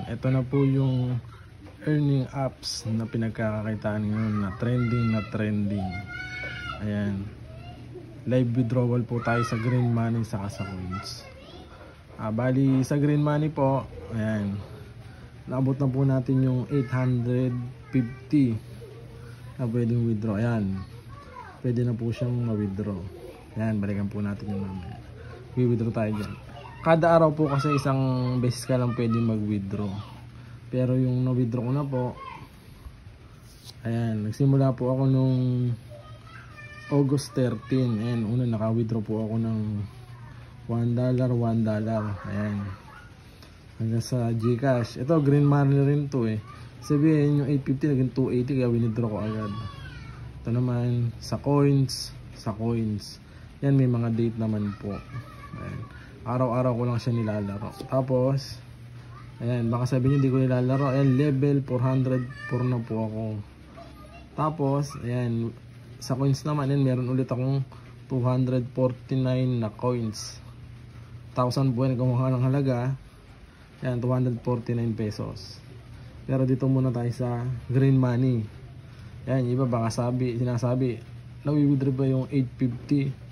ito na po yung earning apps na pinagkakakitaan ngayon na trending. Ayan. Live withdrawal po tayo sa Green Money saka sa Coins. Bali sa Green Money po, ayan. Naabot na po natin yung 850 na pwedeng withdraw. Ayan. Pwede na po siyang ma-withdraw. Ayan, balikan po natin yung mamaya. I-withdraw tayo dyan. Kada araw po kasi isang beses ka lang pwede mag-withdraw. Pero yung na-withdraw ko na po, ayan, nagsimula po ako nung August 13. Ayan, una naka-withdraw po ako ng $1. Ayan. Hanggang sa GCash. Ito, Green Money rin to eh. Sabihin yung 850 naging 280 kaya withdraw ko agad. Ito naman sa Coins. Yan, may mga date naman po. Ayan. Araw-araw ko lang siya nilalaro. Tapos, ayan, baka sabihin nyo hindi ko nilalaro. Ayan, level 404 na po ako. Tapos, ayan, sa Coins naman, ayan, meron ulit akong 249 na coins. 1,000 buwan kumuha ng halaga. Ayan, 249 pesos. Pero dito muna tayo sa Green Money. Ayan, iba baka sinasabi, nawi-withdraw ba yung 850?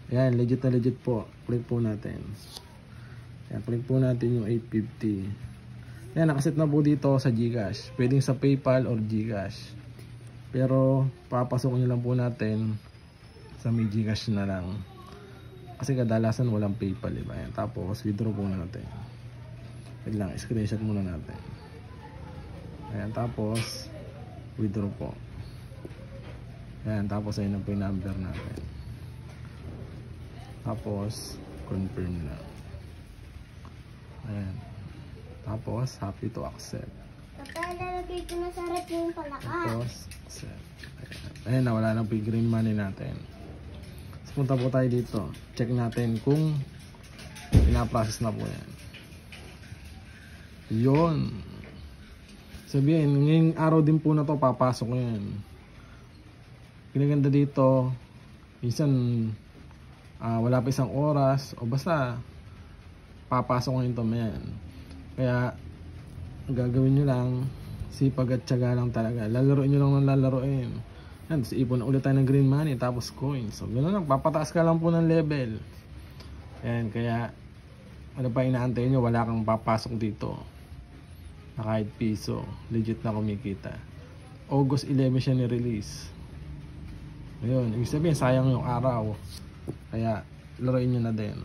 Ayan, legit na legit po. Click po natin. Ayan, click po natin yung 850. Ayan, nakaset na po dito sa GCash. Pwedeng sa PayPal or GCash. Pero, papasok nyo lang po natin sa may GCash na lang. Kasi kadalasan walang PayPal, diba? Ayan, tapos, withdraw po natin. Wait lang, screenshot muna natin. Ayan, tapos, withdraw po. Ayan, tapos, ayun na po yung number natin. Tapos, confirm na. Ayan. Tapos, happy to accept. Papa, lalagay ko na sa rep yung palaka. Tapos, accept. Ayan, nawala na po yung Green Money natin. So, punta po tayo dito. Check natin kung pinaprocess na po yan. Yun. Sabihin, ngayong araw din po na to papasok ko yan. Pinaganda dito, minsan, wala pa isang oras o basta papasok ko ito mayan. Kaya gagawin nyo lang sipag at tiyaga lang talaga. Lalaroin nyo lang ng lalaroin. Yan, tapos ipon ulit tayo ng Green Money tapos coins. So ganoon lang, papataas ka lang po ng level. Ayan, kaya ano pa inaantay nyo, wala kang papasok dito na kahit piso. Legit na kumikita. August 11 siya ni-release. Ayun, ibig sabihin sayang yung araw. Kaya laruin nyo na din.